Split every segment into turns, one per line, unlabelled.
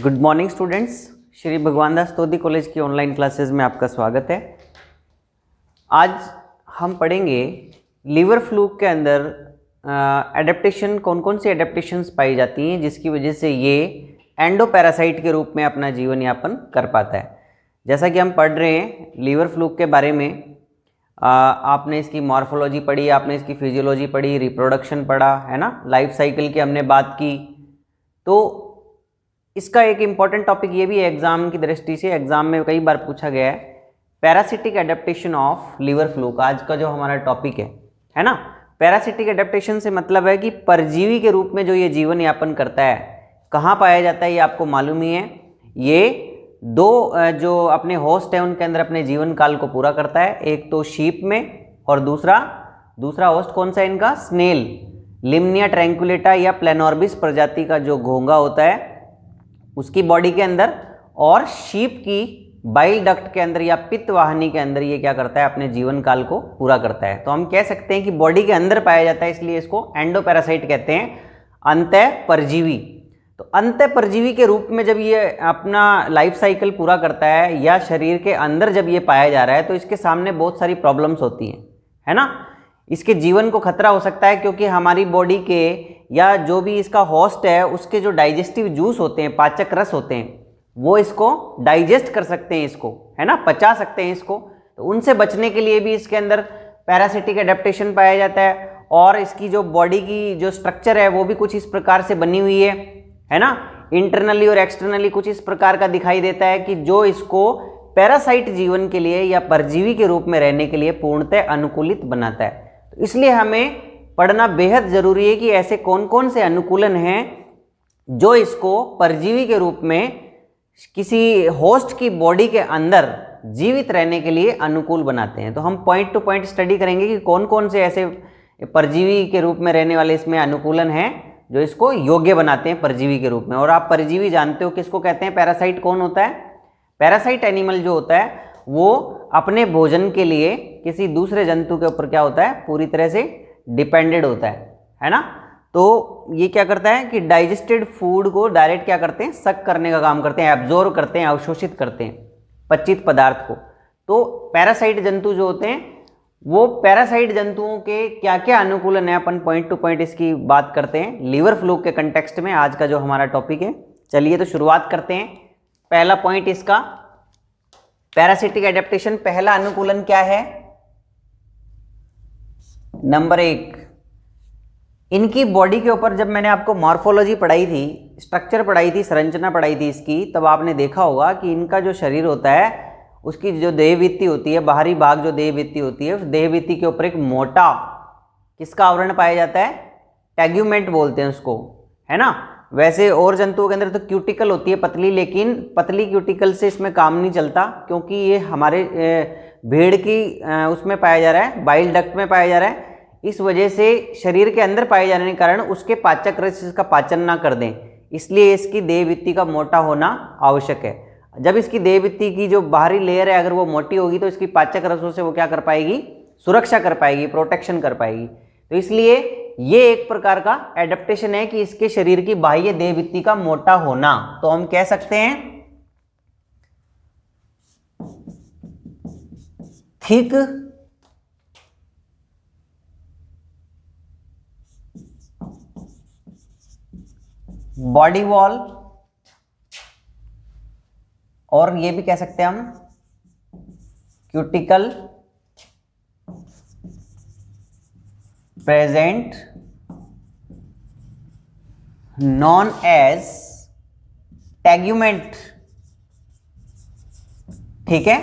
Good morning students, Shri भगवान दास तोदी college की online classes में आपका स्वागत है। आज हम पढ़ेंगे लीवर फ्लूक के अंदर एडेप्टेशन, कौन कौन सी एडेप्टेशंस पाई जाती हैं जिसकी वजह से ये एंडोपैरासाइट के रूप में अपना जीवन यापन कर पाता है। जैसा कि हम पढ़ रहे हैं लीवर फ्लूक के बारे में, आपने इसकी मॉर्फोलॉजी पढ़ी, आपने इसकी फिजियोलॉजी पढ़ी, रिप्रोडक्शन पढ़ा है ना, लाइफ साइकिल की हमने बात की। तो इसका एक इम्पॉर्टेंट टॉपिक ये भी है एग्जाम की दृष्टि से, एग्जाम में कई बार पूछा गया है, parasitic adaptation of liver fluke आज का जो हमारा टॉपिक है ना। पैरासिटिक एडेप्टेशन से मतलब है कि परजीवी के रूप में जो ये जीवन यापन करता है, कहाँ पाया जाता है ये आपको मालूम ही है। ये दो जो अपने होस्ट हैं उनके अंदर अपने जीवन काल को पूरा करता है, एक तो शीप में और दूसरा होस्ट कौन सा है इनका, स्नेल, लिम्निया ट्रैंकुलेटा या प्लेनोर्बिस प्रजाति का जो घोंगा होता है उसकी बॉडी के अंदर, और शीप की बाइल डक्ट के अंदर या पित्त वाहिनी के अंदर ये क्या करता है, अपने जीवन काल को पूरा करता है। तो हम कह सकते हैं कि बॉडी के अंदर पाया जाता है, इसलिए इसको एंडोपैरासाइट कहते हैं, अंतः परजीवी। तो अंतः परजीवी के रूप में जब ये अपना लाइफ साइकिल पूरा करता है या शरीर के अंदर जब ये पाया जा रहा है तो इसके सामने बहुत सारी प्रॉब्लम्स होती हैं, है ना। इसके जीवन को खतरा हो सकता है क्योंकि हमारी बॉडी के या जो भी इसका होस्ट है उसके जो डाइजेस्टिव जूस होते हैं, पाचक रस होते हैं, वो इसको डाइजेस्ट कर सकते हैं, इसको है ना, पचा सकते हैं इसको। तो उनसे बचने के लिए भी इसके अंदर पैरासिटिक एडेप्टेशन पाया जाता है। और इसकी जो बॉडी की जो स्ट्रक्चर है वो भी कुछ इस प्रकार से बनी हुई है ना, इंटरनली और एक्सटर्नली कुछ इस प्रकार का दिखाई देता है कि जो इसको पैरासाइट जीवन के लिए या परजीवी के रूप में रहने के लिए पूर्णतः अनुकूलित बनाता है। तो इसलिए हमें पढ़ना बेहद जरूरी है कि ऐसे कौन कौन से अनुकूलन हैं जो इसको परजीवी के रूप में किसी होस्ट की बॉडी के अंदर जीवित रहने के लिए अनुकूल बनाते हैं। तो हम पॉइंट टू पॉइंट स्टडी करेंगे कि कौन कौन से ऐसे परजीवी के रूप में रहने वाले इसमें अनुकूलन हैं जो इसको योग्य बनाते हैं परजीवी के रूप में। और आप परजीवी जानते हो किसको कहते हैं, पैरासाइट कौन होता है। पैरासाइट एनिमल जो होता है वो अपने भोजन के लिए किसी दूसरे जंतु के ऊपर क्या होता है, पूरी तरह से डिपेंडेड होता है ना। तो ये क्या करता है कि डाइजेस्टेड फूड को डायरेक्ट क्या करते हैं, सक करने का काम करते हैं, एब्जॉर्ब करते हैं, अवशोषित करते हैं पचित पदार्थ को। तो पैरासाइट जंतु जो होते हैं वो पैरासाइट जंतुओं के क्या क्या अनुकूलन है, अपन पॉइंट टू पॉइंट इसकी बात करते हैं लीवर फ्लूक के कंटेक्स्ट में, आज का जो हमारा टॉपिक है। चलिए तो शुरुआत करते हैं। पहला पॉइंट इसका पैरासिटिक एडेप्टेशन, पहला अनुकूलन क्या है, नंबर 1, इनकी बॉडी के ऊपर जब मैंने आपको मॉर्फोलॉजी पढ़ाई थी, स्ट्रक्चर पढ़ाई थी, संरचना पढ़ाई थी इसकी, तब आपने देखा होगा कि इनका जो शरीर होता है उसकी जो देहभित्ति होती है, बाहरी भाग जो देहभित्ति होती है, उस देहभित्ति के ऊपर एक मोटा किसका आवरण पाया जाता है, टैग्यूमेंट बोलते हैं उसको, है ना। वैसे और जंतुओं के अंदर तो क्यूटिकल होती है पतली, लेकिन पतली क्यूटिकल से इसमें काम नहीं चलता क्योंकि ये हमारे भेड़ की उसमें पाया जा रहा है, बाइल डक्ट में पाया जा रहा है। इस वजह से शरीर के अंदर पाए जाने के कारण उसके पाचक रस इसका पाचन ना कर दें, इसलिए इसकी देहभित्ति का मोटा होना आवश्यक है। जब इसकी देहभित्ति की जो बाहरी लेयर है अगर वो मोटी होगी तो इसकी पाचक रसों से वो क्या कर पाएगी, सुरक्षा कर पाएगी, प्रोटेक्शन कर पाएगी। तो इसलिए ये एक प्रकार का एडेप्टेशन है कि इसके शरीर की बाह्य देहभित्ति का मोटा होना। तो हम कह सकते हैं थिक बॉडी वॉल, और ये भी कह सकते हैं हम क्यूटिकल प्रेजेंट नॉन एज टैग्यूमेंट, ठीक है।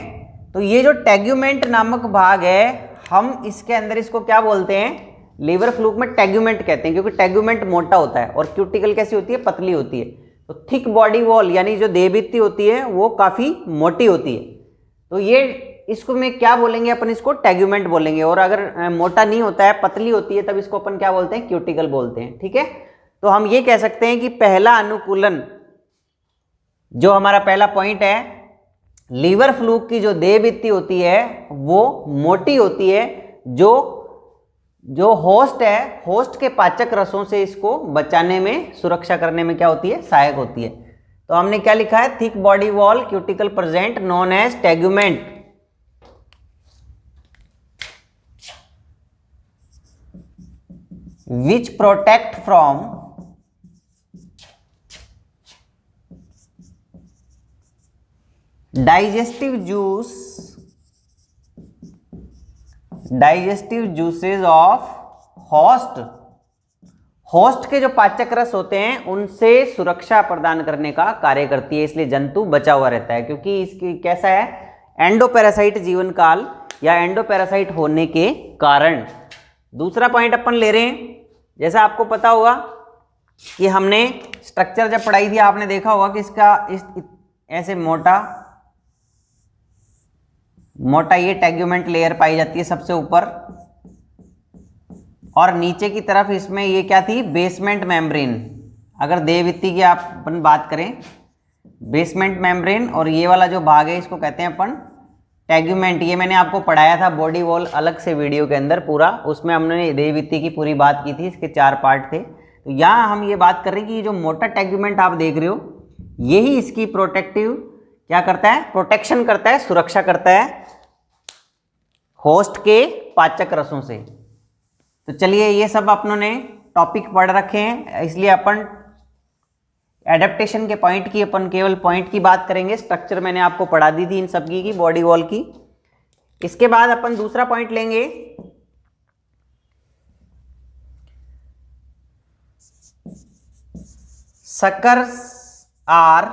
तो ये जो टैग्यूमेंट नामक भाग है, हम इसके अंदर इसको क्या बोलते हैं, लीवर फ्लूक में टैग्यूमेंट कहते हैं क्योंकि टैग्यूमेंट मोटा होता है और क्यूटिकल कैसी होती है, पतली होती है। तो थिक बॉडी वॉल यानी जो देहभित्ति होती है वो काफी मोटी होती है। तो ये इसको में क्या बोलेंगे अपन, इसको टैग्यूमेंट बोलेंगे। और अगर मोटा नहीं होता है, पतली होती है, तब इसको अपन क्या बोलते हैं, क्यूटिकल बोलते हैं, ठीक है। तो हम ये कह सकते हैं कि पहला अनुकूलन जो हमारा पहला पॉइंट है, लीवर फ्लूक की जो देहभित्ति होती है वो मोटी होती है, जो होस्ट है, होस्ट के पाचक रसों से इसको बचाने में, सुरक्षा करने में क्या होती है, सहायक होती है। तो हमने क्या लिखा है, thick body wall cuticle present known as tegument. Which protect from digestive juices of host के जो पाचक रस होते हैं उनसे सुरक्षा प्रदान करने का कार्य करती है, इसलिए जंतु बचा हुआ रहता है, क्योंकि इसकी कैसा है, एंडोपैरासाइट जीवन काल या एंडोपैरासाइट होने के कारण। दूसरा पॉइंट अपन ले रहे हैं, जैसा आपको पता होगा कि हमने स्ट्रक्चर जब पढ़ाई थी आपने देखा होगा कि इसका ऐसे मोटा ये टेगुमेंट लेयर पाई जाती है सबसे ऊपर, और नीचे की तरफ इसमें ये क्या थी, बेसमेंट मेम्ब्रेन। अगर देहभित्ति की आप अपन बात करें, बेसमेंट मेम्ब्रेन, और ये वाला जो भाग है इसको कहते हैं अपन टेगुमेंट। ये मैंने आपको पढ़ाया था बॉडी वॉल अलग से वीडियो के अंदर पूरा, उसमें हमने देहभित्ति की पूरी बात की थी, इसके 4 पार्ट थे। तो यहाँ हम ये बात कर रहे हैं कि ये जो मोटा टेगुमेंट आप देख रहे हो, यही इसकी प्रोटेक्टिव क्या करता है, प्रोटेक्शन करता है, सुरक्षा करता है होस्ट के पाचक रसों से। तो चलिए ये सब अपनों ने टॉपिक पढ़ रखे हैं, इसलिए अपन एडेप्टेशन के पॉइंट की अपन केवल पॉइंट की बात करेंगे। स्ट्रक्चर मैंने आपको पढ़ा दी थी इन सब की बॉडी वॉल की। इसके बाद अपन दूसरा पॉइंट लेंगे, सकर्स आर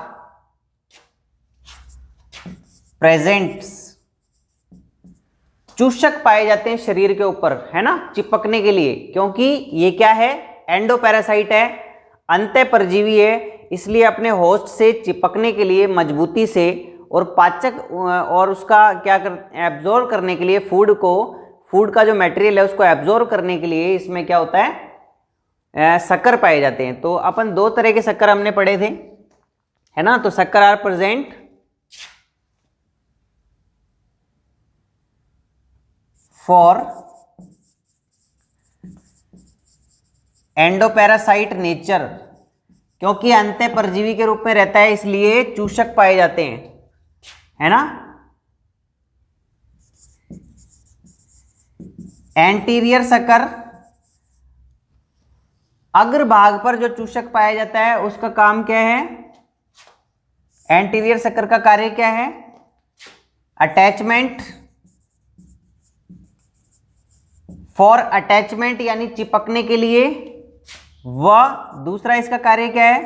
प्रेजेंट्स, चूषक पाए जाते हैं शरीर के ऊपर, है ना, चिपकने के लिए, क्योंकि ये क्या है, एंडोपैरासाइट है, अंतःपरजीवी है, इसलिए अपने होस्ट से चिपकने के लिए मजबूती से और पाचक और उसका क्या कर एब्जॉर्ब करने के लिए फूड का जो मटेरियल है उसको एब्जॉर्ब करने के लिए इसमें क्या होता है, शक्कर पाए जाते हैं। तो अपन 2 तरह के शक्कर हमने पढ़े थे, है ना। तो suckers are present for endoparasite nature, क्योंकि अंतःपरजीवी के रूप में रहता है इसलिए चूषक पाए जाते हैं, है ना। एंटीरियर शक्कर, अग्र भाग पर जो चूषक पाया जाता है उसका काम क्या है, एंटीरियर शक्कर का कार्य क्या है, अटैचमेंट, फॉर अटैचमेंट यानी चिपकने के लिए, व दूसरा इसका कार्य क्या है,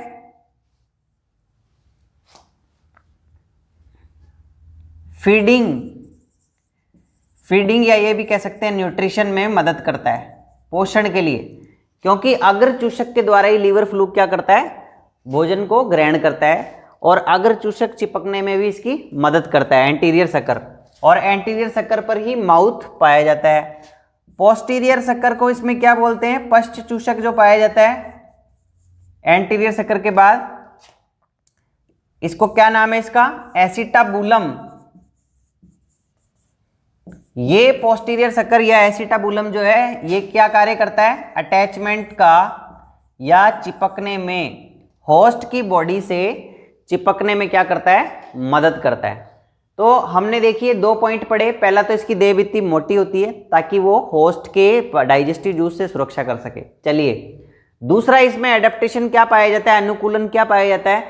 फीडिंग या ये भी कह सकते हैं न्यूट्रिशन में मदद करता है, पोषण के लिए, क्योंकि अग्र चूषक के द्वारा ही लीवर फ्लूक क्या करता है, भोजन को ग्रहण करता है, और अग्र चूषक चिपकने में भी इसकी मदद करता है एंटीरियर शक्कर, और एंटीरियर शक्कर पर ही माउथ पाया जाता है। पोस्टीरियर शक्कर को इसमें क्या बोलते हैं, पश्च चूषक जो पाया जाता है एंटीरियर शक्कर के बाद, इसको क्या नाम है इसका, एसिटाबुलम। ये पोस्टीरियर शक्कर या एसिटाबुलम जो है ये क्या कार्य करता है, अटैचमेंट का या चिपकने में, होस्ट की बॉडी से चिपकने में क्या करता है, मदद करता है। तो हमने देखिए 2 पॉइंट पढ़े, पहला तो इसकी देहभित्ति मोटी होती है ताकि वो होस्ट के डाइजेस्टिव जूस से सुरक्षा कर सके। चलिए दूसरा इसमें एडेप्टेशन क्या पाया जाता है, अनुकूलन क्या पाया जाता है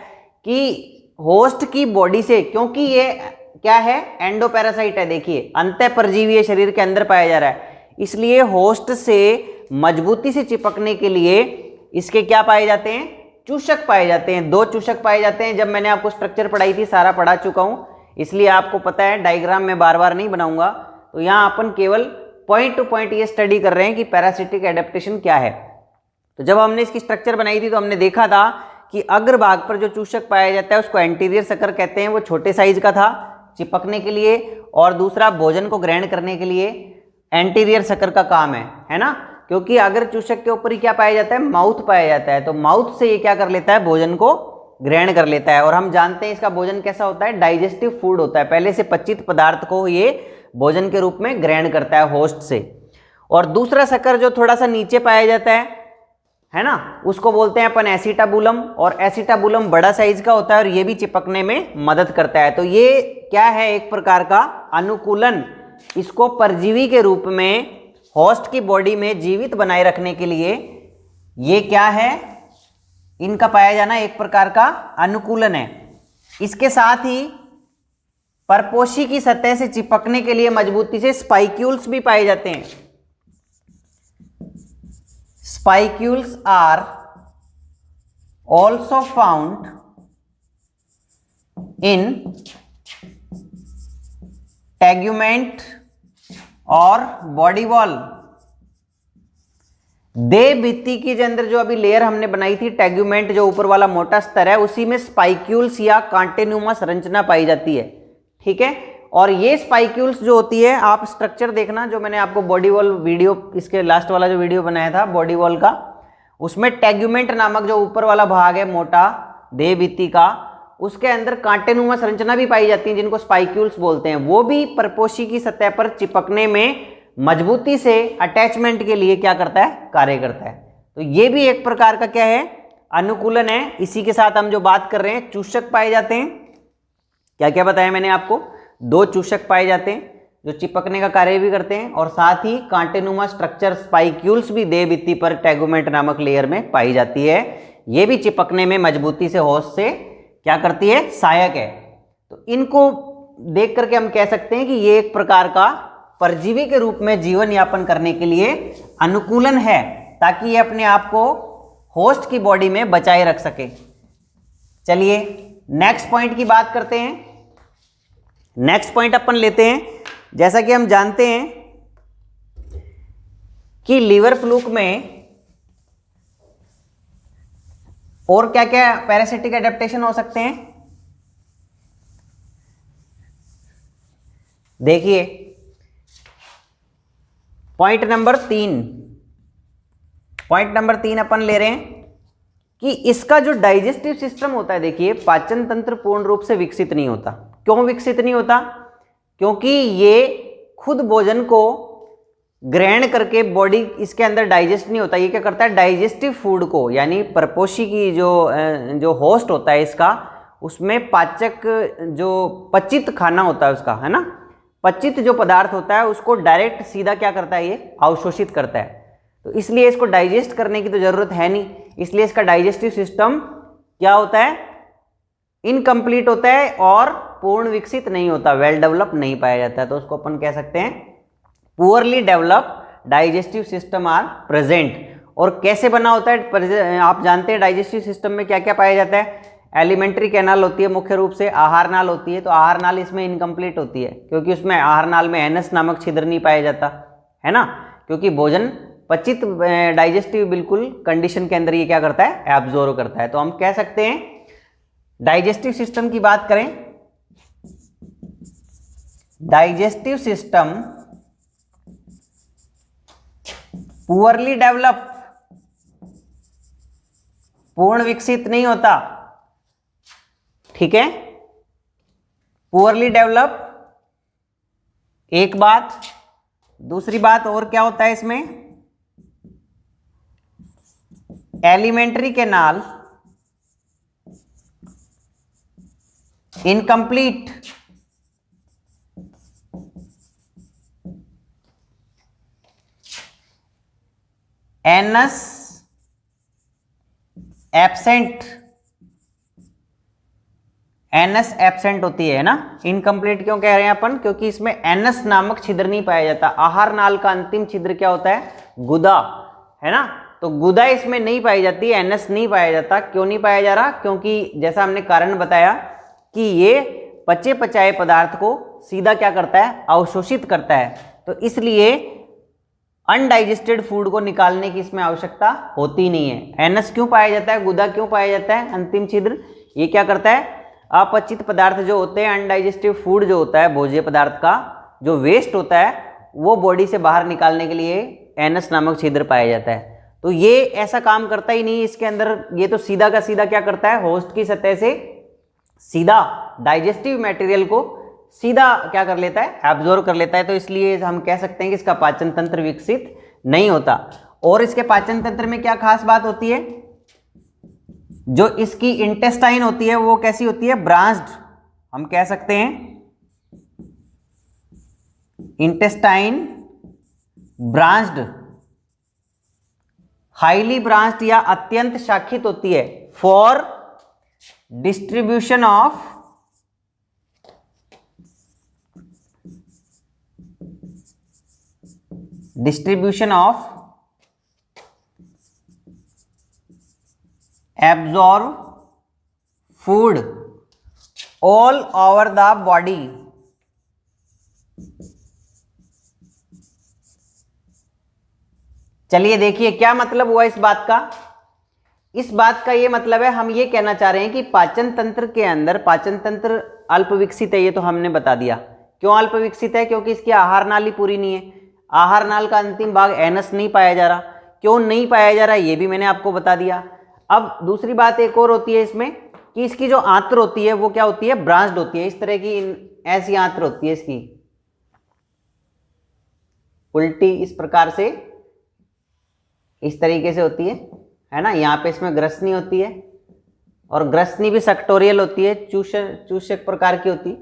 कि होस्ट की बॉडी से, क्योंकि ये क्या है, एंडोपैरासाइट है, देखिए अंतःपरजीवी शरीर के अंदर पाया जा रहा है, इसलिए होस्ट से मजबूती से चिपकने के लिए इसके क्या पाए जाते हैं, चूषक पाए जाते हैं। 2 चूषक पाए जाते हैं। जब मैंने आपको स्ट्रक्चर पढ़ाई थी सारा पढ़ा चुका हूं, इसलिए आपको पता है, डायग्राम में बार बार नहीं बनाऊंगा। तो यहाँ अपन केवल पॉइंट टू पॉइंट ये स्टडी कर रहे हैं कि पैरासिटिक एडेप्टेशन क्या है। तो जब हमने इसकी स्ट्रक्चर बनाई थी तो हमने देखा था कि अग्र भाग पर जो चूषक पाया जाता है उसको एंटीरियर शक्कर कहते हैं, वो छोटे साइज का था चिपकने के लिए, और दूसरा भोजन को ग्रहण करने के लिए एंटीरियर शक्कर का काम है ना, क्योंकि अगर चूषक के ऊपर ही क्या पाया जाता है, माउथ पाया जाता है, तो माउथ से ये क्या कर लेता है, भोजन को ग्रहण कर लेता है। और हम जानते हैं इसका भोजन कैसा होता है, डाइजेस्टिव फूड होता है, पहले से पचित पदार्थ को ये भोजन के रूप में ग्रहण करता है होस्ट से। और दूसरा शक्कर जो थोड़ा सा नीचे पाया जाता है, है ना, उसको बोलते हैं अपन एसिटाबुलम, और एसिटाबुलम बड़ा साइज का होता है और ये भी चिपकने में मदद करता है। तो ये क्या है, एक प्रकार का अनुकूलन। इसको परजीवी के रूप में होस्ट की बॉडी में जीवित बनाए रखने के लिए ये क्या है, इनका पाया जाना एक प्रकार का अनुकूलन है। इसके साथ ही परपोषी की सतह से चिपकने के लिए मजबूती से स्पाइक्यूल्स भी पाए जाते हैं। Spicules are also found in tegument और बॉडी वॉल। देह भित्ति की जो अंदर जो अभी लेयर हमने बनाई थी, टेग्यूमेंट जो ऊपर वाला मोटा स्तर है, उसी में स्पाइक्यूल्स या कांटेनुमा संरचना पाई जाती है। ठीक है, और ये स्पाइक्यूल्स जो होती है, आप स्ट्रक्चर देखना जो मैंने आपको बॉडी वॉल वीडियो, इसके लास्ट वाला जो वीडियो बनाया था बॉडी वॉल का, उसमें टेग्यूमेंट नामक जो ऊपर वाला भाग है मोटा देह भित्ति का, उसके अंदर कांटेनुमा संरचना भी पाई जाती है जिनको स्पाइक्यूल्स बोलते हैं। वो भी परपोषी की सतह पर चिपकने में मजबूती से अटैचमेंट के लिए क्या करता है, कार्य करता है। तो ये भी एक प्रकार का क्या है, अनुकूलन है। इसी के साथ हम जो बात कर रहे हैं, चूषक पाए जाते हैं। क्या क्या बताया मैंने आपको, 2 चूषक पाए जाते हैं जो चिपकने का कार्य भी करते हैं, और साथ ही कांटेनुमा स्ट्रक्चर स्पाइक्यूल्स भी देह भित्ति पर टेगुमेंट नामक लेयर में पाई जाती है। ये भी चिपकने में मजबूती से होस्ट से क्या करती है, सहायक है। तो इनको देख करके हम कह सकते हैं कि ये एक प्रकार का परजीवी के रूप में जीवन यापन करने के लिए अनुकूलन है, ताकि ये अपने आप को होस्ट की बॉडी में बचाए रख सके। चलिए नेक्स्ट पॉइंट की बात करते हैं। नेक्स्ट पॉइंट अपन लेते हैं, जैसा कि हम जानते हैं कि लीवर फ्लूक में और क्या क्या पैरासिटिक एडेप्टेशन हो सकते हैं। देखिए पॉइंट नंबर 3 अपन ले रहे हैं कि इसका जो डाइजेस्टिव सिस्टम होता है, देखिए पाचन तंत्र पूर्ण रूप से विकसित नहीं होता। क्यों विकसित नहीं होता? क्योंकि ये खुद भोजन को ग्रहण करके बॉडी इसके अंदर डाइजेस्ट नहीं होता। ये क्या करता है, डाइजेस्टिव फूड को, यानी परपोषी की जो होस्ट होता है इसका, उसमें पाचक जो पचित खाना होता है उसका, है ना, पचित जो पदार्थ होता है उसको डायरेक्ट सीधा क्या करता है, ये अवशोषित करता है। तो इसलिए इसको डाइजेस्ट करने की तो जरूरत है नहीं, इसलिए इसका डाइजेस्टिव सिस्टम क्या होता है, इनकम्प्लीट होता है और पूर्ण विकसित नहीं होता, वेल डेवलप नहीं पाया जाता है। तो उसको अपन कह सकते हैं poorly developed digestive system are present. और कैसे बना होता है, आप जानते हैं डाइजेस्टिव सिस्टम में क्या क्या पाया जाता है। एलिमेंट्री कैनाल होती है मुख्य रूप से, आहार नाल होती है। तो आहार नाल इसमें इनकम्प्लीट होती है क्योंकि उसमें आहार नाल में एनस नामक छिद्र नहीं पाया जाता, है ना, क्योंकि भोजन पचित डाइजेस्टिव बिल्कुल कंडीशन के अंदर ये क्या करता है, एब्जॉर्ब करता है। तो हम कह सकते हैं डाइजेस्टिव सिस्टम की बात करें, डाइजेस्टिव सिस्टम पुअरली डेवलप, पूर्ण विकसित नहीं होता, ठीक है, पुअरली डेवलप एक बात। दूसरी बात और क्या होता है इसमें, alimentary canal incomplete, anus absent, anus absent होती है ना। इनकम्प्लीट क्यों कह रहे हैं अपन, क्योंकि इसमें एनस नामक छिद्र नहीं पाया जाता। आहार नाल का अंतिम छिद्र क्या होता है, गुदा, है ना। तो गुदा इसमें नहीं पाई जाती, एनस नहीं पाया जाता। क्यों नहीं पाया जा रहा, क्योंकि जैसा हमने कारण बताया कि ये पचे पचाए पदार्थ को सीधा क्या करता है, अवशोषित करता है। तो इसलिए अनडाइजेस्टेड फूड को निकालने की इसमें आवश्यकता होती नहीं है। एनस क्यों पाया जाता है, गुदा क्यों पाया जाता है, अंतिम छिद्र, ये क्या करता है, अपचित पदार्थ जो होते हैं, अनडाइजेस्टिव फूड जो होता है, भोज्य पदार्थ का जो वेस्ट होता है, वो बॉडी से बाहर निकालने के लिए एनस नामक छिद्र पाया जाता है। तो ये ऐसा काम करता ही नहीं इसके अंदर, ये तो सीधा का सीधा क्या करता है, होस्ट की सतह से सीधा डाइजेस्टिव मटेरियल को सीधा क्या कर लेता है, एब्जॉर्ब कर लेता है। तो इसलिए हम कह सकते हैं कि इसका पाचन तंत्र विकसित नहीं होता। और इसके पाचन तंत्र में क्या खास बात होती है, जो इसकी इंटेस्टाइन होती है वो कैसी होती है, ब्रांच्ड, हम कह सकते हैं इंटेस्टाइन ब्रांच्ड, हाईली ब्रांच्ड या अत्यंत शाखित होती है for distribution of absorb food all over the body। चलिए देखिए क्या मतलब हुआ इस बात का। इस बात का ये मतलब है, हम ये कहना चाह रहे हैं कि पाचन तंत्र के अंदर, पाचन तंत्र अल्प विकसित है, ये तो हमने बता दिया। क्यों अल्प विकसित है, क्योंकि इसकी आहार नाली पूरी नहीं है, आहार नाल का अंतिम भाग एनस नहीं पाया जा रहा। क्यों नहीं पाया जा रहा ये भी मैंने आपको बता दिया। अब दूसरी बात एक और होती है इसमें कि इसकी जो आंत्र होती है वो क्या होती है, ब्रांच्ड होती है। इस तरह की ऐसी आंत्र होती है इसकी, उल्टी इस प्रकार से, इस तरीके से होती है ना। यहाँ पे इसमें ग्रसनी होती है और ग्रसनी भी सेक्टोरियल होती है, चूषक प्रकार की होती है।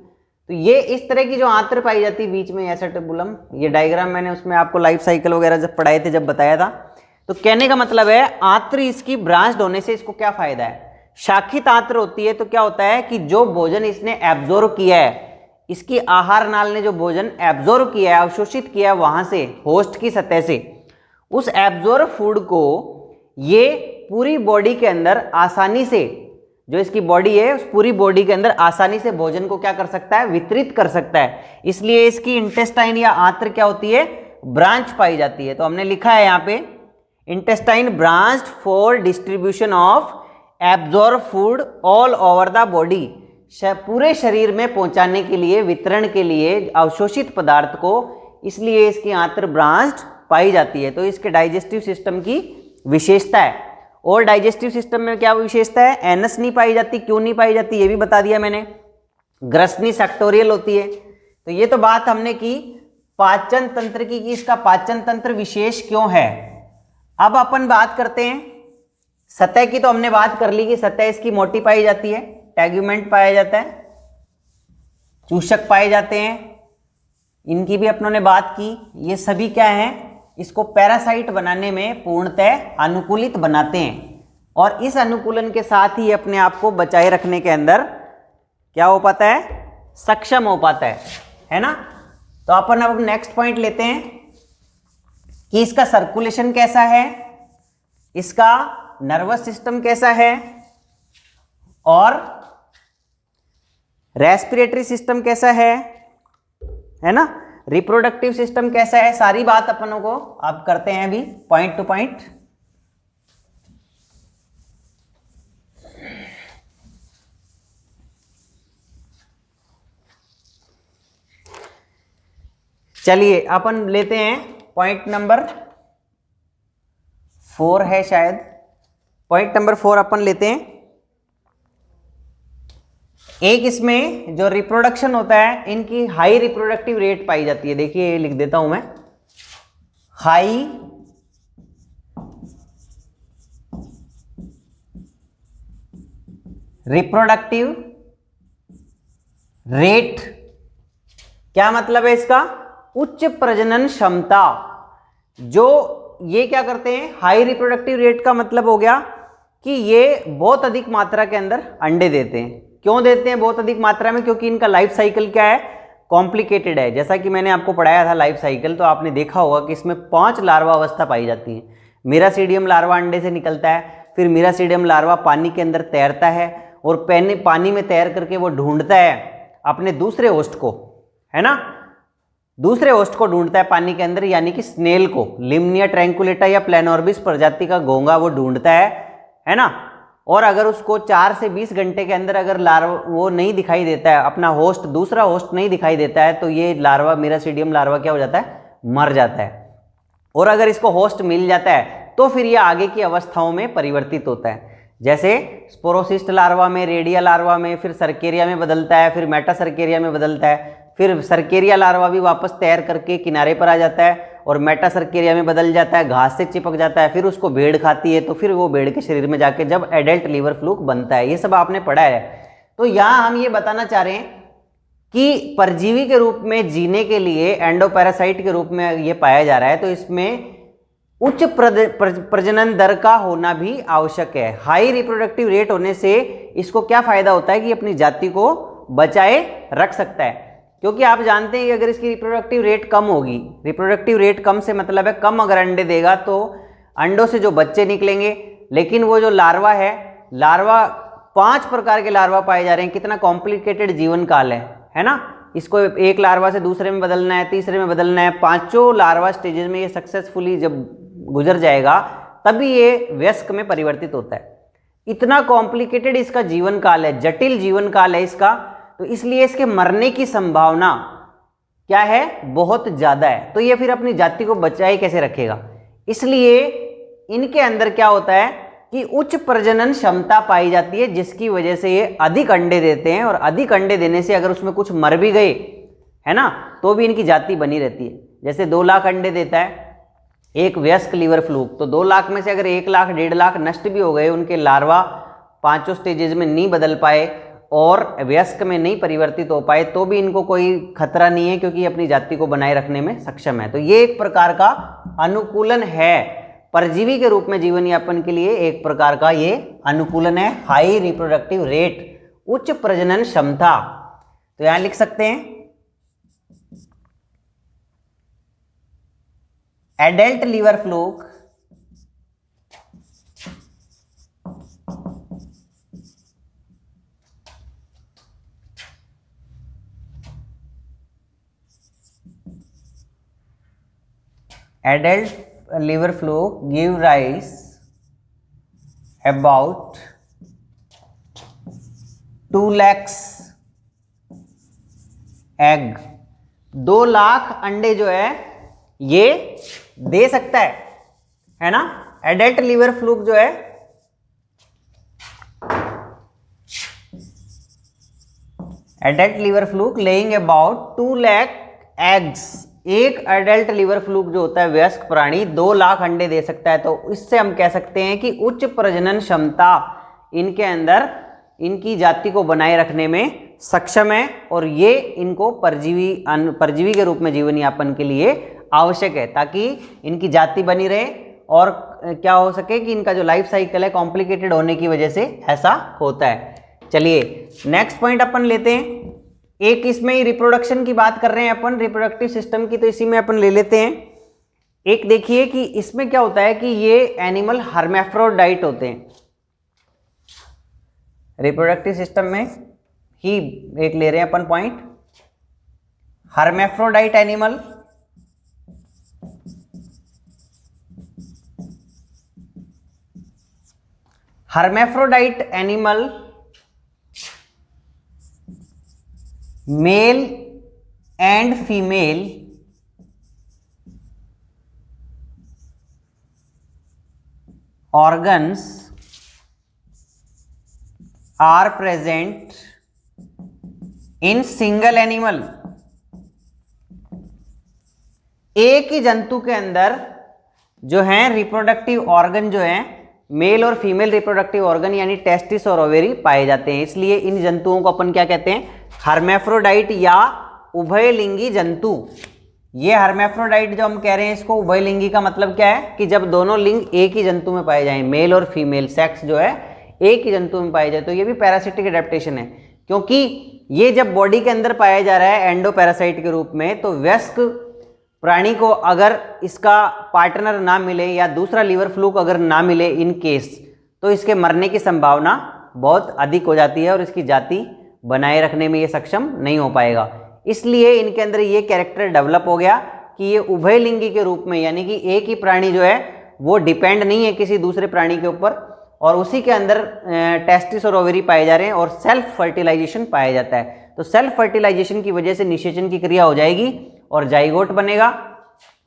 तो ये इस तरह की जो आंत्र पाई जाती है बीच में एसेटिबुलम, ये डायग्राम मैंने उसमें आपको लाइफ साइकिल वगैरह जब पढ़ाए थे, जब बताया था। तो कहने का मतलब है आंत्र इसकी ब्रांच्ड होने से इसको क्या फायदा है, शाखित आंत्र होती है तो क्या होता है कि जो भोजन इसने एब्जॉर्ब किया है, इसकी आहार नाल ने जो भोजन एब्जॉर्ब किया है, अवशोषित किया है वहां से, होस्ट की सतह से, उस एब्जॉर्ब फूड को ये पूरी बॉडी के अंदर आसानी से, जो इसकी बॉडी है उस पूरी बॉडी के अंदर आसानी से भोजन को क्या कर सकता है, वितरित कर सकता है। इसलिए इसकी इंटेस्टाइन या आंत्र क्या होती है, ब्रांच पाई जाती है। तो हमने लिखा है यहाँ पे intestine branched for distribution of absorb food all over the body, पूरे शरीर में पहुंचाने के लिए, वितरण के लिए अवशोषित पदार्थ को, इसलिए इसकी आंत्र ब्रांच्ड पाई जाती है। तो इसके डाइजेस्टिव सिस्टम की विशेषता है। और डाइजेस्टिव सिस्टम में क्या विशेषता है, एनस नहीं पाई जाती। क्यों नहीं पाई जाती ये भी बता दिया मैंने। ग्रसनी सेक्टोरियल होती है। तो ये तो बात हमने की पाचन तंत्र की, कि इसका पाचन तंत्र विशेष क्यों है। अब अपन बात करते हैं सतह की। तो हमने बात कर ली कि सतह इसकी मोटी पाई जाती है, टैग्यूमेंट पाया जाता है, चूषक पाए जाते हैं, इनकी भी अपनों ने बात की। ये सभी क्या हैं, इसको पैरासाइट बनाने में पूर्णतः अनुकूलित बनाते हैं, और इस अनुकूलन के साथ ही अपने आप को बचाए रखने के अंदर क्या हो पाता है, सक्षम हो पाता है ना। तो अपन अब नेक्स्ट पॉइंट लेते हैं कि इसका सर्कुलेशन कैसा है, इसका नर्वस सिस्टम कैसा है, और रेस्पिरेटरी सिस्टम कैसा है ना, रिप्रोडक्टिव सिस्टम कैसा है। सारी बात अपनों को आप करते हैं अभी पॉइंट टू पॉइंट। चलिए अपन लेते हैं पॉइंट नंबर 4 है शायद, पॉइंट नंबर 4 अपन लेते हैं। एक इसमें जो रिप्रोडक्शन होता है, इनकी हाई रिप्रोडक्टिव रेट पाई जाती है। देखिए लिख देता हूं मैं, हाई रिप्रोडक्टिव रेट। क्या मतलब है इसका, उच्च प्रजनन क्षमता। जो ये क्या करते हैं, हाई रिप्रोडक्टिव रेट का मतलब हो गया कि ये बहुत अधिक मात्रा के अंदर अंडे देते हैं। क्यों देते हैं बहुत अधिक मात्रा में, क्योंकि इनका लाइफ साइकिल क्या है, कॉम्प्लिकेटेड है। जैसा कि मैंने आपको पढ़ाया था लाइफ साइकिल, तो आपने देखा होगा कि इसमें 5 लार्वा अवस्था पाई जाती है। मीरासीडियम लार्वा अंडे से निकलता है, फिर मीरासीडियम लार्वा पानी के अंदर तैरता है, और पानी में तैर करके वो ढूंढता है अपने दूसरे होस्ट को, है ना, दूसरे होस्ट को ढूंढता है पानी के अंदर, यानी कि स्नेल को, लिम्निया ट्रैंकुलेटा या प्लेनोर्बिस प्रजाति का घोंगा वो ढूंढता है ना। और अगर उसको 4 से 20 घंटे के अंदर अगर लार्वा वो नहीं दिखाई देता है, अपना होस्ट, दूसरा होस्ट नहीं दिखाई देता है, तो ये लार्वा, मीरासीडियम लार्वा क्या हो जाता है, मर जाता है। और अगर इसको होस्ट मिल जाता है तो फिर ये आगे की अवस्थाओं में परिवर्तित होता है। जैसे स्पोरोसिस्ट लार्वा में, रेडिया लार्वा में, फिर सर्केरिया में बदलता है, फिर मेटा सर्केरिया में बदलता है, फिर सर्केरिया लार्वा भी वापस तैर करके किनारे पर आ जाता है, और मेटासर्केरिया में बदल जाता है, घास से चिपक जाता है, फिर उसको भेड़ खाती है, तो फिर वो भेड़ के शरीर में जाके जब एडल्ट लीवर फ्लूक बनता है। ये सब आपने पढ़ा है। तो यहाँ हम ये बताना चाह रहे हैं कि परजीवी के रूप में जीने के लिए एंडोपैरासाइट के रूप में ये पाया जा रहा है, तो इसमें उच्च प्रजनन दर का होना भी आवश्यक है। हाई रिप्रोडक्टिव रेट होने से इसको क्या फायदा होता है कि अपनी जाति को बचाए रख सकता है, क्योंकि आप जानते हैं कि अगर इसकी रिप्रोडक्टिव रेट कम होगी, रिप्रोडक्टिव रेट कम से मतलब है कम अगर अंडे देगा तो अंडों से जो बच्चे निकलेंगे, लेकिन वो जो लार्वा है, लार्वा 5 प्रकार के लार्वा पाए जा रहे हैं। कितना कॉम्प्लिकेटेड जीवन काल है ना। इसको एक लार्वा से दूसरे में बदलना है, तीसरे में बदलना है, 5 लार्वा स्टेजेस में ये सक्सेसफुली जब गुजर जाएगा तभी ये वयस्क में परिवर्तित होता है। इतना कॉम्प्लिकेटेड इसका जीवन काल है, जटिल जीवन काल है इसका, तो इसलिए इसके मरने की संभावना क्या है, बहुत ज्यादा है। तो ये फिर अपनी जाति को बचाए कैसे रखेगा, इसलिए इनके अंदर क्या होता है कि उच्च प्रजनन क्षमता पाई जाती है, जिसकी वजह से ये अधिक अंडे देते हैं, और अधिक अंडे देने से अगर उसमें कुछ मर भी गए है ना, तो भी इनकी जाति बनी रहती है। जैसे 2 लाख अंडे देता है एक वयस्क लीवर फ्लूक, तो 2 लाख में से अगर 1 लाख 1.5 लाख नष्ट भी हो गए, उनके लार्वा 5 स्टेजेस में नहीं बदल पाए और वयस्क में नहीं परिवर्तित हो पाए, तो भी इनको कोई खतरा नहीं है, क्योंकि अपनी जाति को बनाए रखने में सक्षम है। तो ये एक प्रकार का अनुकूलन है, परजीवी के रूप में जीवन यापन के लिए एक प्रकार का ये अनुकूलन है। हाई रिप्रोडक्टिव रेट, उच्च प्रजनन क्षमता, तो यहां लिख सकते हैं adult liver fluke give rise about 2 lakhs egg. 2 lakh अंडे जो है ये दे सकता है ना। एडल्ट लीवर फ्लूक जो है adult liver fluke laying about 2 lakh eggs. एक एडल्ट लीवर फ्लूक जो होता है वयस्क प्राणी 2 लाख अंडे दे सकता है। तो इससे हम कह सकते हैं कि उच्च प्रजनन क्षमता इनके अंदर इनकी जाति को बनाए रखने में सक्षम है, और ये इनको परजीवी के रूप में जीवन यापन के लिए आवश्यक है, ताकि इनकी जाति बनी रहे और क्या हो सके कि इनका जो लाइफ साइकिल है कॉम्प्लिकेटेड होने की वजह से ऐसा होता है। चलिए नेक्स्ट पॉइंट अपन लेते हैं। एक इसमें ही रिप्रोडक्शन की बात कर रहे हैं अपन, रिप्रोडक्टिव सिस्टम की, तो इसी में अपन ले लेते हैं। एक देखिए कि इसमें क्या होता है कि ये एनिमल हर्मेफ्रोडाइट होते हैं। रिप्रोडक्टिव सिस्टम में ही एक ले रहे हैं अपन point, hermaphrodite animal hermaphrodite animal male and female organs are present in single animal। एक ही जंतु के अंदर जो है रिप्रोडक्टिव ऑर्गन जो है मेल और फीमेल रिप्रोडक्टिव ऑर्गन यानी टेस्टिस और ओवेरी पाए जाते हैं। इसलिए इन जंतुओं को अपन क्या कहते हैं, हर्मेफ्रोडाइट या उभयलिंगी जंतु। ये हर्मेफ्रोडाइट जो हम कह रहे हैं इसको उभयलिंगी का मतलब क्या है कि जब दोनों लिंग एक ही जंतु में पाए जाएं, मेल और फीमेल सेक्स जो है एक ही जंतु में पाए जाए, तो ये भी पैरासिटिक एडेप्टेशन है, क्योंकि ये जब बॉडी के अंदर पाया जा रहा है एंडोपैरासाइट के रूप में, तो वयस्क प्राणी को अगर इसका पार्टनर ना मिले या दूसरा लीवर फ्लूक अगर ना मिले इन केस, तो इसके मरने की संभावना बहुत अधिक हो जाती है और इसकी जाति बनाए रखने में ये सक्षम नहीं हो पाएगा। इसलिए इनके अंदर ये कैरेक्टर डेवलप हो गया कि ये उभयलिंगी के रूप में, यानी कि एक ही प्राणी जो है वो डिपेंड नहीं है किसी दूसरे प्राणी के ऊपर, और उसी के अंदर टेस्टिस और ओवेरी पाए जा रहे हैं और सेल्फ फर्टिलाइजेशन पाया जाता है। तो सेल्फ फर्टिलाइजेशन की वजह से निषेचन की क्रिया हो जाएगी और जाइगोट बनेगा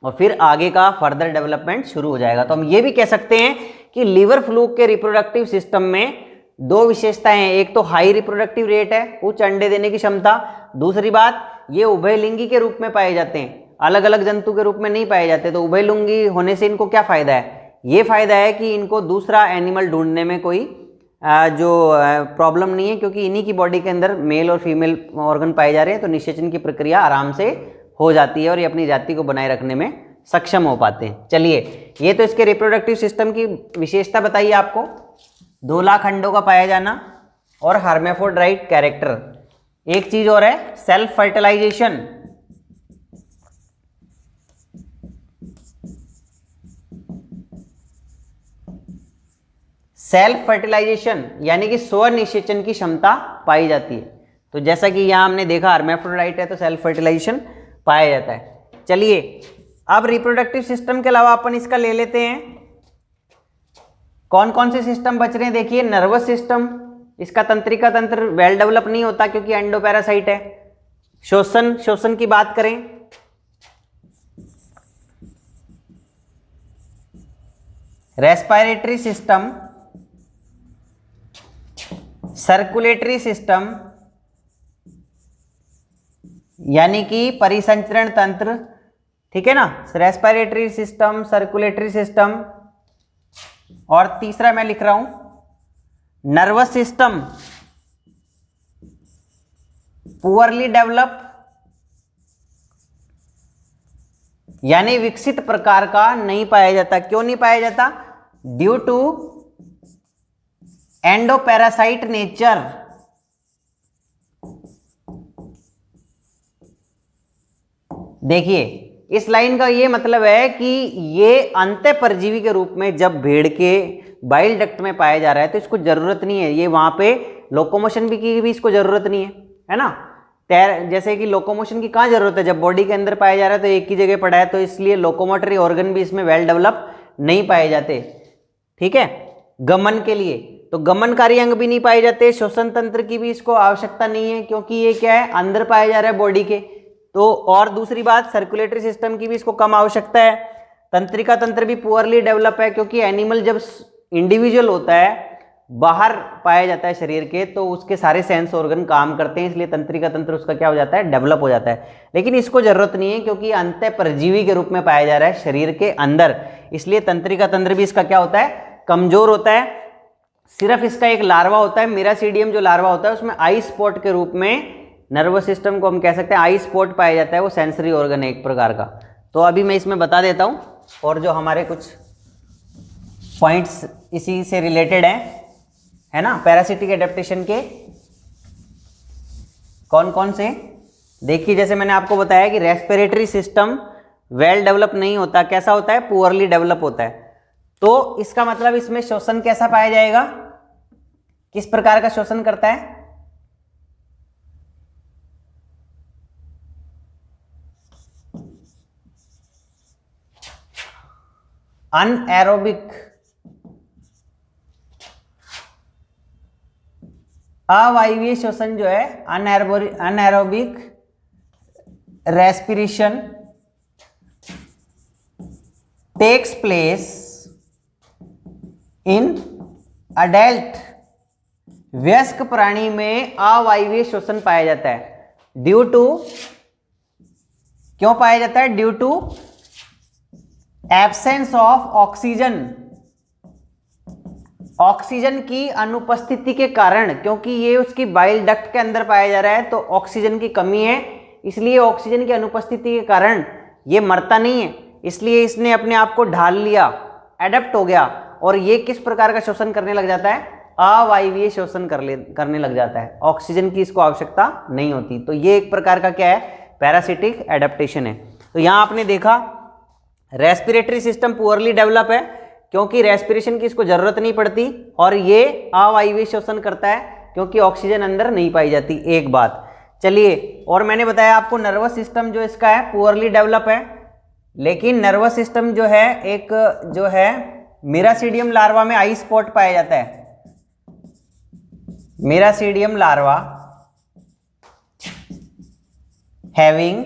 और फिर आगे का फर्दर डेवलपमेंट शुरू हो जाएगा। तो हम ये भी कह सकते हैं कि लीवर फ्लूक के रिप्रोडक्टिव सिस्टम में 2 विशेषताएं हैं। एक तो हाई रिप्रोडक्टिव रेट है, उच्च अंडे देने की क्षमता। दूसरी बात, ये उभयलिंगी के रूप में पाए जाते हैं। अलग अलग जंतु के रूप में नहीं पाए जाते। तो उभयलिंगी होने से इनको क्या फ़ायदा है? ये फ़ायदा है कि इनको दूसरा एनिमल ढूंढने में कोई जो प्रॉब्लम नहीं है, क्योंकि इन्हीं की बॉडी के अंदर मेल और फीमेल ऑर्गन पाए जा रहे हैं। तो निषेचन की प्रक्रिया आराम से हो जाती है और ये अपनी जाति को बनाए रखने में सक्षम हो पाते हैं। चलिए, ये तो इसके रिप्रोडक्टिव सिस्टम की विशेषता बताइए आपको। 2 लाख अंडों का पाया जाना और हर्मेफ्रोडाइट कैरेक्टर। एक चीज और है, सेल्फ फर्टिलाइजेशन। सेल्फ फर्टिलाइजेशन यानी कि स्व निषेचन की क्षमता पाई जाती है। तो जैसा कि यहां हमने देखा हर्मेफ्रोडाइट है तो सेल्फ फर्टिलाइजेशन पाया जाता है। चलिए, अब रिप्रोडक्टिव सिस्टम के अलावा अपन इसका ले लेते हैं। कौन कौन से सिस्टम बच रहे हैं देखिए। नर्वस सिस्टम, इसका तंत्रिका तंत्र वेल डेवलप नहीं होता क्योंकि एंडोपैरासाइट है। श्वसन की बात करें, रेस्पिरेटरी सिस्टम, सर्कुलेटरी सिस्टम यानी कि परिसंचरण तंत्र, ठीक है ना। रेस्पिरेटरी सिस्टम, सर्कुलेटरी सिस्टम, और तीसरा मैं लिख रहा हूं नर्वस सिस्टम पुअरली डेवलप यानी विकसित प्रकार का नहीं पाया जाता। क्यों नहीं पाया जाता? Due to endoparasite nature. देखिए, इस लाइन का ये मतलब है कि ये अंतः परजीवी के रूप में जब भेड़ के बाइल डक्ट में पाया जा रहा है तो इसको जरूरत नहीं है, ये वहां पे लोकोमोशन की भी इसको जरूरत नहीं है ना। जैसे कि लोकोमोशन की कहाँ जरूरत है, जब बॉडी के अंदर पाया जा रहा है तो एक ही जगह पड़ा है, तो इसलिए लोकोमोटरी ऑर्गन भी इसमें वेल डेवलप नहीं पाए जाते, ठीक है। गमन के लिए तो गमनकारी अंग भी नहीं पाए जाते। श्वसन तंत्र की भी इसको आवश्यकता नहीं है क्योंकि ये क्या है, अंदर पाया जा रहा है बॉडी के। तो और दूसरी बात, सर्कुलेटरी सिस्टम की भी इसको कम आवश्यकता है। तंत्रिका तंत्र भी पुअरली डेवलप है क्योंकि एनिमल जब इंडिविजुअल होता है, बाहर पाया जाता है शरीर के, तो उसके सारे सेंस ऑर्गन काम करते हैं, इसलिए तंत्रिका तंत्र उसका क्या हो जाता है, डेवलप हो जाता है। लेकिन इसको जरूरत नहीं है क्योंकि अंतः परजीवी के रूप में पाया जा रहा है शरीर के अंदर, इसलिए तंत्रिका तंत्र भी इसका क्या होता है, कमजोर होता है। सिर्फ इसका एक लार्वा होता है, मिरासीडियम जो लार्वा होता है उसमें आई स्पॉट के रूप में नर्वस सिस्टम को हम कह सकते हैं आई स्पॉट पाया जाता है, वो सेंसरी ऑर्गन है एक प्रकार का। तो अभी मैं इसमें बता देता हूं और जो हमारे कुछ पॉइंट्स इसी से रिलेटेड हैं, है ना, पैरासिटिक एडेप्टेशन के कौन कौन से। देखिए, जैसे मैंने आपको बताया कि रेस्पिरेटरी सिस्टम वेल डेवलप नहीं होता, कैसा होता है, पुअरली डेवलप होता है। तो इसका मतलब इसमें श्वसन कैसा पाया जाएगा, किस प्रकार का श्वसन करता है, अनएरोबिक, अवायवीय श्वसन जो है, anaerobic respiration takes place in adult. वयस्क प्राणी में अवायवीय श्वसन पाया जाता है ड्यू टू, क्यों पाया जाता है, due to absence of oxygen, oxygen की अनुपस्थिति के कारण, क्योंकि ये उसकी बाइल डक्ट के अंदर पाया जा रहा है तो ऑक्सीजन की कमी है, इसलिए ऑक्सीजन की अनुपस्थिति के कारण ये मरता नहीं है, इसलिए इसने अपने आप को ढाल लिया, एडप्ट हो गया, और ये किस प्रकार का श्वसन करने लग जाता है, अवायवीय श्वसन करने लग जाता है, ऑक्सीजन की इसको आवश्यकता नहीं होती। तो ये एक प्रकार का क्या है, पैरासिटिक एडेप्टेशन है। तो यहां आपने देखा रेस्पिरेटरी सिस्टम पुअरली डेवलप है क्योंकि रेस्पिरेशन की इसको जरूरत नहीं पड़ती, और ये अवायवीय श्वसन करता है क्योंकि ऑक्सीजन अंदर नहीं पाई जाती, एक बात। चलिए, और मैंने बताया आपको नर्वस सिस्टम जो इसका है पुअरली डेवलप है, लेकिन नर्वस सिस्टम जो है एक जो है मिरासीडियम लार्वा में आई स्पॉट पाया जाता है। मिरासीडियम लार्वा हैविंग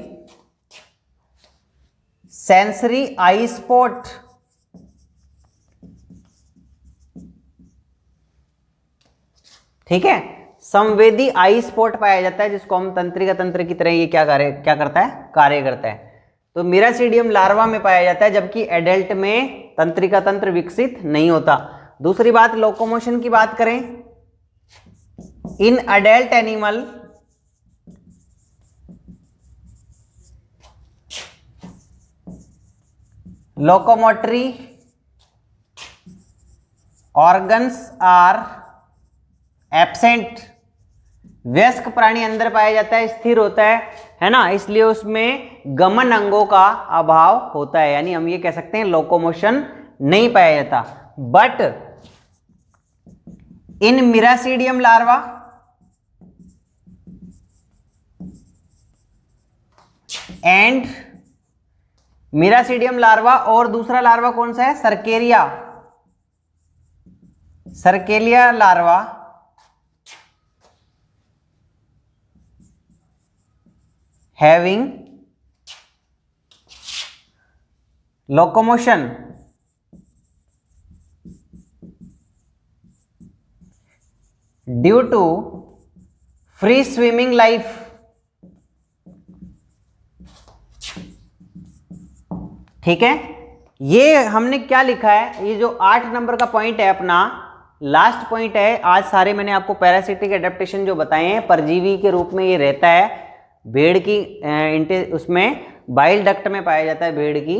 सेंसरी आई स्पॉट, ठीक है, संवेदी आई स्पॉट पाया जाता है जिसको हम तंत्रिका तंत्र की तरह ये क्या करता है, कार्य करता है। तो मिरासीडियम लार्वा में पाया जाता है, जबकि एडल्ट में तंत्रिका तंत्र विकसित नहीं होता। दूसरी बात, लोकोमोशन की बात करें, in adult animal locomotory organs are absent. वयस्क प्राणी अंदर पाया जाता है, स्थिर होता है ना, इसलिए उसमें गमन अंगों का अभाव होता है, यानी हम ये कह सकते हैं लोकोमोशन नहीं पाया जाता। But in miracidium larva and miracidium larva और दूसरा लार्वा कौन सा है, cercaria, cercaria larva having locomotion due to free swimming life। ठीक है, ये हमने क्या लिखा है, ये जो 8 नंबर का पॉइंट है अपना लास्ट पॉइंट है। आज सारे मैंने आपको पैरासिटिक एडेप्टेशन जो बताए हैं, परजीवी के रूप में ये रहता है भेड़ की उसमें बाइल डक्ट में पाया जाता है, भेड़ की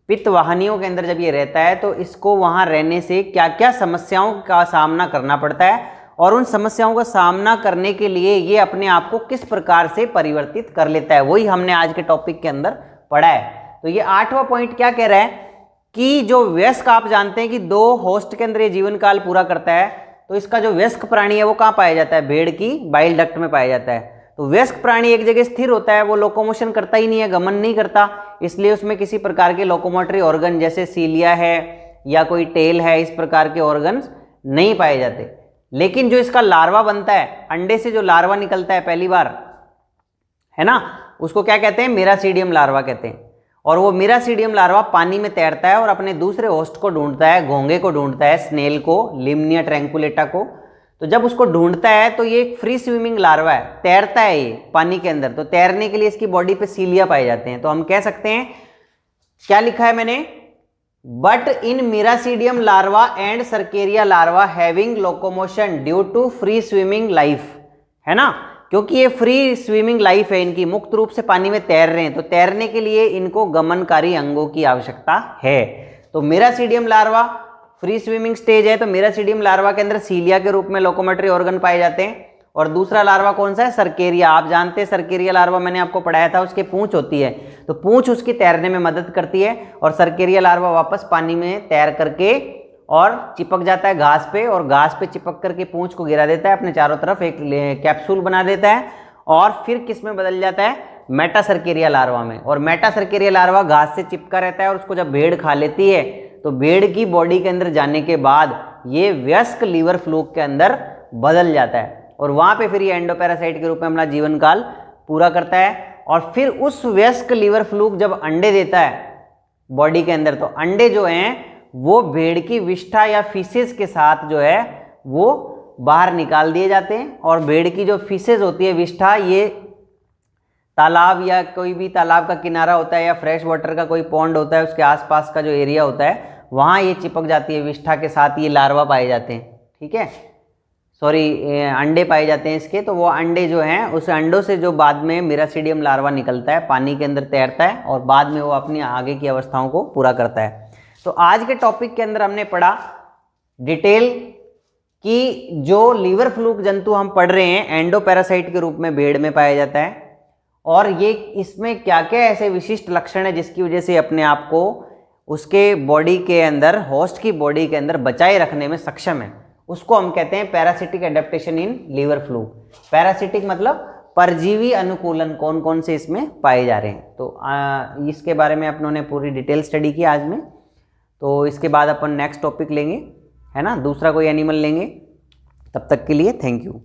पित्त वाहिनियों के अंदर जब ये रहता है तो इसको वहाँ रहने से क्या क्या समस्याओं का सामना करना पड़ता है और उन समस्याओं का सामना करने के लिए ये अपने आप को किस प्रकार से परिवर्तित कर लेता है, वही हमने आज के टॉपिक के अंदर पढ़ा है। तो ये 8वां पॉइंट क्या कह रहा है कि जो वयस्क, आप जानते हैं कि 2 होस्ट के अंदर ये जीवन काल पूरा करता है, तो इसका जो वयस्क प्राणी है वो कहाँ पाया जाता है, भेड़ की बाइल डक्ट में पाया जाता है। तो वयस्क प्राणी एक जगह स्थिर होता है, वो लोकोमोशन करता ही नहीं है, गमन नहीं करता, इसलिए उसमें किसी प्रकार के लोकोमोटरी ऑर्गन जैसे सीलिया है या कोई टेल है, इस प्रकार के ऑर्गन्स नहीं पाए जाते। लेकिन जो इसका लार्वा बनता है, अंडे से जो लार्वा निकलता है पहली बार, है ना, उसको क्या कहते हैं, मिरासीडियम लार्वा कहते हैं। और वो मिरासीडियम लार्वा पानी में तैरता है और अपने दूसरे होस्ट को ढूंढता है, घोंगे को ढूंढता है, स्नेल को, लिमनिया ट्रैंकुलेटा को। तो जब उसको ढूंढता है तो ये एक फ्री स्विमिंग लार्वा है, तैरता है ये पानी के अंदर। तो तैरने के लिए इसकी बॉडी पे सीलिया पाए जाते हैं। तो हम कह सकते हैं, क्या लिखा है मैंने, but in miracidium larva and cercaria larva having locomotion due to free swimming life, है ना, क्योंकि ये फ्री स्विमिंग लाइफ है इनकी, मुक्त रूप से पानी में तैर रहे हैं, तो तैरने के लिए इनको गमनकारी अंगों की आवश्यकता है। तो मिरासीडियम लार्वा फ्री स्विमिंग स्टेज है, तो मिरासीडियम लार्वा के अंदर सीलिया के रूप में लोकोमोटरी ऑर्गन पाए जाते हैं। और दूसरा लार्वा कौन सा है, सर्केरिया। आप जानते हैं सर्केरिया लार्वा मैंने आपको पढ़ाया था, उसके पूंछ होती है, तो पूंछ उसकी तैरने में मदद करती है और सर्केरिया लार्वा वापस पानी में तैर करके और चिपक जाता है घास पे, और घास पे चिपक करके पूंछ को गिरा देता है अपने चारों तरफ, एक कैप्सूल बना देता है और फिर किस में बदल जाता है, मेटासर्केरिया लार्वा में। और मेटासर्केरिया लार्वा घास से चिपका रहता है और उसको जब भेड़ खा लेती है तो भेड़ की बॉडी के अंदर जाने के बाद ये वयस्क लीवर फ्लूक के अंदर बदल जाता है और वहाँ पे फिर ये एंडोपैरासाइट के रूप में अपना जीवन काल पूरा करता है। और फिर उस वयस्क लीवर फ्लूक जब अंडे देता है बॉडी के अंदर, तो अंडे जो हैं वो भेड़ की विष्ठा या फीसेस के साथ जो है वो बाहर निकाल दिए जाते हैं। और भेड़ की जो फीसेस होती है, विष्ठा, ये तालाब या कोई भी तालाब का किनारा होता है या फ्रेश वाटर का कोई पॉन्ड होता है, उसके आसपास का जो एरिया होता है वहाँ ये चिपक जाती है विष्ठा के साथ, ये लार्वा पाए जाते हैं, ठीक है, सॉरी अंडे पाए जाते हैं इसके। तो वो अंडे जो हैं, उस अंडों से जो बाद में मिरासीडियम लार्वा निकलता है, पानी के अंदर तैरता है और बाद में वो अपनी आगे की अवस्थाओं को पूरा करता है। तो आज के टॉपिक के अंदर हमने पढ़ा डिटेल कि जो लीवर फ्लूक जंतु हम पढ़ रहे हैं एंडोपैरासाइट के रूप में भेड़ में पाया जाता है, और ये इसमें क्या क्या ऐसे विशिष्ट लक्षण है जिसकी वजह से अपने आप को उसके बॉडी के अंदर, होस्ट की बॉडी के अंदर बचाए रखने में सक्षम है, उसको हम कहते हैं parasitic adaptation in liver fluke. Parasitic मतलब परजीवी अनुकूलन कौन कौन से इसमें पाए जा रहे हैं। तो इसके बारे में अपनों ने पूरी डिटेल स्टडी की आज में। तो इसके बाद अपन नेक्स्ट टॉपिक लेंगे, है ना, दूसरा कोई एनिमल लेंगे। तब तक के लिए थैंक यू।